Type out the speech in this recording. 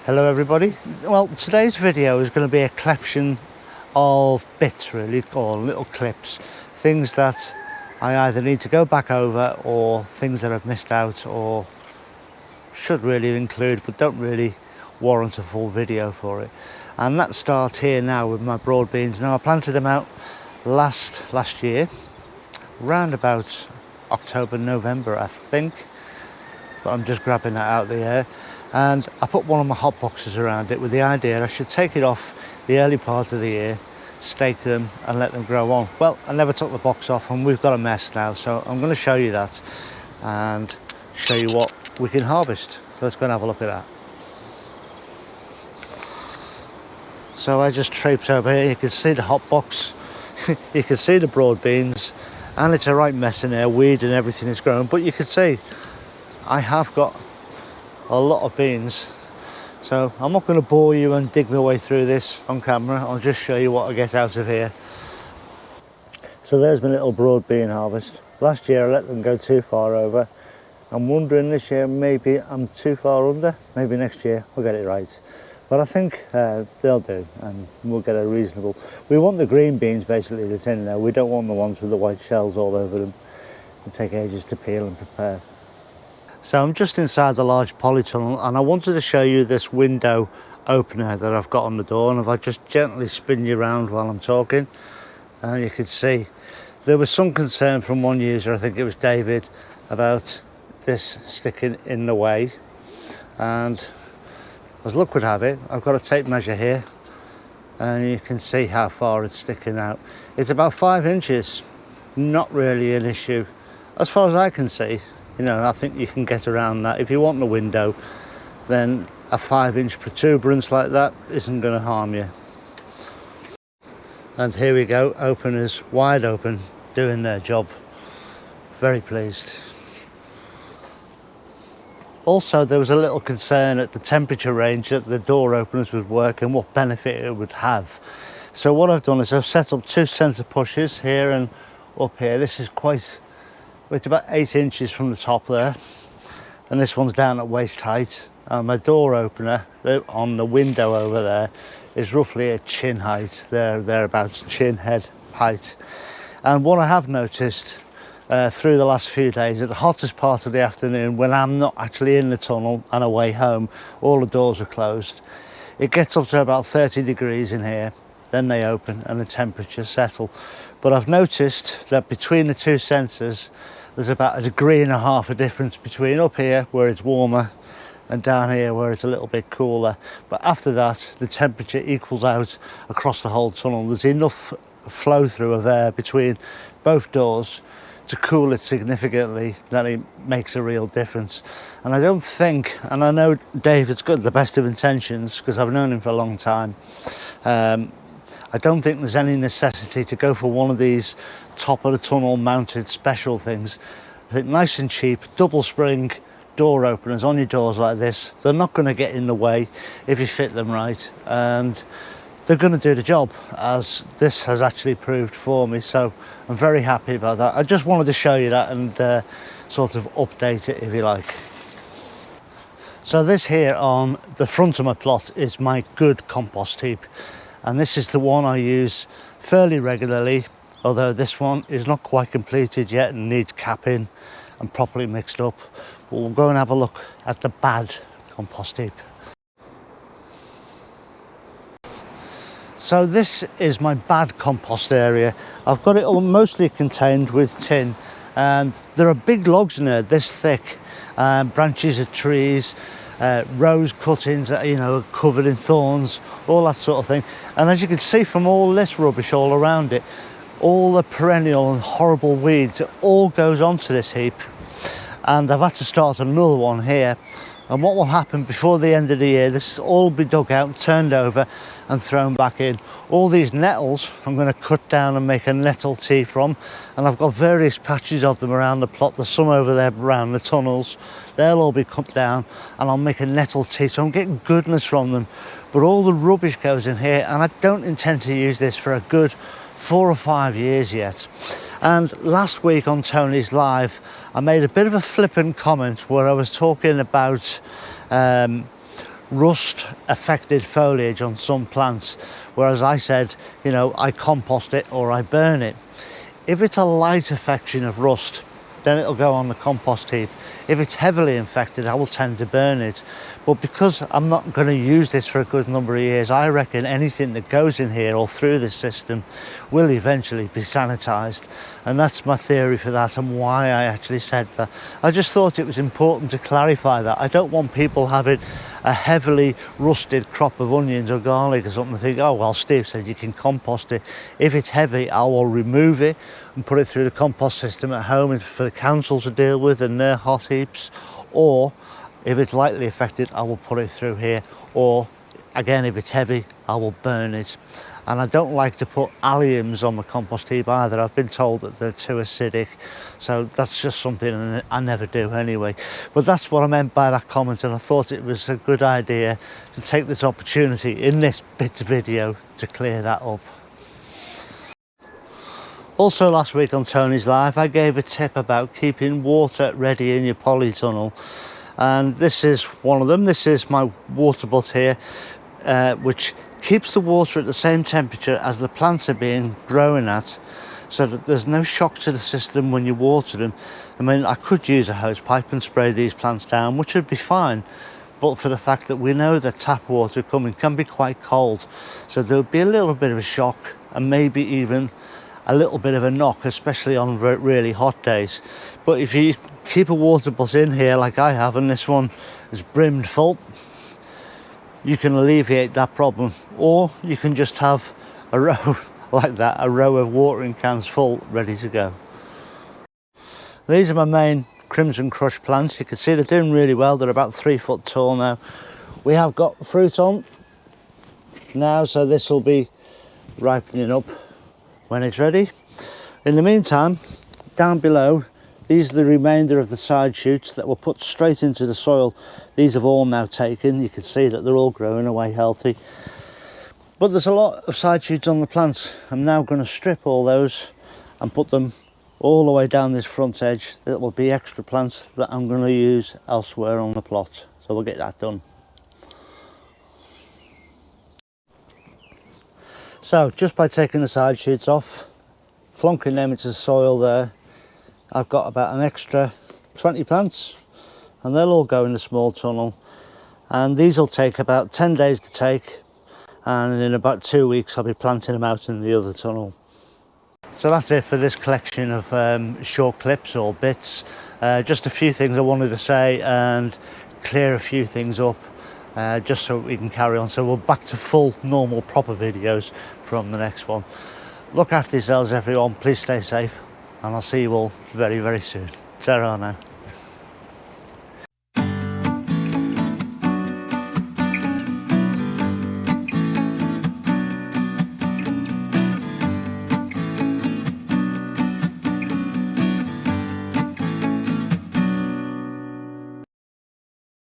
Hello everybody. Well, today's video is going to be a collection of bits really, or little clips, things that I either need to go back over or things that I've missed out or should really include but don't really warrant a full video for it. And that starts here now with my broad beans. Now I planted them out last year, round about October, November I think, but I'm just grabbing that out of the air. And I put one of my hot boxes around it with the idea I should take it off the early part of the year, stake them and let them grow on. Well, I never took the box off and we've got a mess now, so I'm going to show you that and show you what we can harvest. So let's go and have a look at that. So I just traipsed over here. You can see the hot box, you can see the broad beans, and it's a right mess in there, weed and everything is growing, but you can see I have got a lot of beans. So I'm not going to bore you and dig my way through this on camera. I'll just show you what I get out of here. So there's my little broad bean harvest. Last year I let them go too far over. I'm wondering this year maybe I'm too far under. Maybe next year I'll get it right. But I think they'll do and we'll get a reasonable... We want the green beans basically that's in there. We don't want the ones with the white shells all over them. It'll take ages to peel and prepare. So I'm just inside the large polytunnel and I wanted to show you this window opener that I've got on the door, and if I just gently spin you around while I'm talking, you can see there was some concern from one user, I think it was David, about this sticking in the way, and as luck would have it, I've got a tape measure here and you can see how far it's sticking out. It's about 5 inches, not really an issue as far as I can see. You know, I think you can get around that. If you want the window, then a 5-inch protuberance like that isn't going to harm you. And here we go, openers wide open, doing their job. Very pleased. Also, there was a little concern at the temperature range that the door openers would work and what benefit it would have. So what I've done is I've set up 2 centre pushes here and up here. This is quite... It's about 8 inches from the top there, and this one's down at waist height. And my door opener on the window over there is roughly at chin height, thereabouts, chin head height. And what I have noticed through the last few days, at the hottest part of the afternoon, when I'm not actually in the tunnel and away home, all the doors are closed, it gets up to about 30 degrees in here, then they open and the temperatures settle. But I've noticed that between the 2 sensors, there's about 1.5 degrees of difference between up here where it's warmer and down here where it's a little bit cooler. But after that, the temperature equals out across the whole tunnel. There's enough flow through of air between both doors to cool it significantly that it makes a real difference. And I don't think, and I know David's got the best of intentions because I've known him for a long time, I don't think there's any necessity to go for one of these top of the tunnel mounted special things. I think nice and cheap, double spring door openers on your doors like this, they're not going to get in the way if you fit them right, and they're going to do the job, as this has actually proved for me. So I'm very happy about that. I just wanted to show you that and sort of update it if you like. So this here on the front of my plot is my good compost heap, and this is the one I use fairly regularly, although this one is not quite completed yet and needs capping and properly mixed up. But we'll go and have a look at the bad compost heap. So this is my bad compost area. I've got it all mostly contained with tin, and there are big logs in there this thick, branches of trees, rose cuttings that, you know, covered in thorns, all that sort of thing. And as you can see from all this rubbish all around it, all the perennial and horrible weeds, it all goes onto this heap. And I've had to start another one here. And what will happen before the end of the year, this will all be dug out, turned over and thrown back in. All these nettles I'm going to cut down and make a nettle tea from, and I've got various patches of them around the plot. There's some over there around the tunnels. They'll all be cut down and I'll make a nettle tea, so I'm getting goodness from them. But all the rubbish goes in here, and I don't intend to use this for a good 4 or 5 years yet. And last week on Tony's Live, I made a bit of a flippant comment where I was talking about rust affected foliage on some plants, whereas I said, you know, I compost it or I burn it. If it's a light affection of rust, then it'll go on the compost heap. If it's heavily infected, I will tend to burn it. But because I'm not going to use this for a good number of years, I reckon anything that goes in here or through this system will eventually be sanitized. And that's my theory for that and why I actually said that. I just thought it was important to clarify that. I don't want people having a heavily rusted crop of onions or garlic or something and think, oh, well, Steve said you can compost it. If it's heavy, I will remove it and put it through the compost system at home and for the council to deal with and their hot heaps. Or if it's lightly affected, I will put it through here. Or again, if it's heavy, I will burn it. And I don't like to put alliums on the compost heap either. I've been told that they're too acidic. So that's just something I never do anyway. But that's what I meant by that comment, and I thought it was a good idea to take this opportunity in this bit of video to clear that up. Also last week on Tony's Live, I gave a tip about keeping water ready in your polytunnel. And this is one of them. This is my water butt here, which keeps the water at the same temperature as the plants are being grown at, so that there's no shock to the system when you water them. I mean, I could use a hose pipe and spray these plants down, which would be fine, but for the fact that we know that tap water coming can be quite cold, so there'll be a little bit of a shock and maybe even a little bit of a knock, especially on really hot days. But if you keep a water butt in here like I have, and this one is brimmed full, you can alleviate that problem. Or you can just have a row like that, a row of watering cans full, ready to go. These are my main Crimson Crush plants. You can see they're doing really well. They're about 3 foot tall now. We have got fruit on now, so this will be ripening up when it's ready. In the meantime, down below, these are the remainder of the side shoots that were put straight into the soil. These have all now taken. You can see that they're all growing away healthy. But there's a lot of side shoots on the plants. I'm now going to strip all those and put them all the way down this front edge. There will be extra plants that I'm going to use elsewhere on the plot. So we'll get that done. So just by taking the side shoots off, plonking them into the soil there, I've got about an extra 20 plants, and they'll all go in a small tunnel, and these will take about 10 days to take, and in about 2 weeks I'll be planting them out in the other tunnel. So that's it for this collection of short clips or bits. Just a few things I wanted to say and clear a few things up, just so we can carry on. So we're back to full normal proper videos from the next one. Look after yourselves everyone, please stay safe, and I'll see you all very, very soon. Ta-ra now.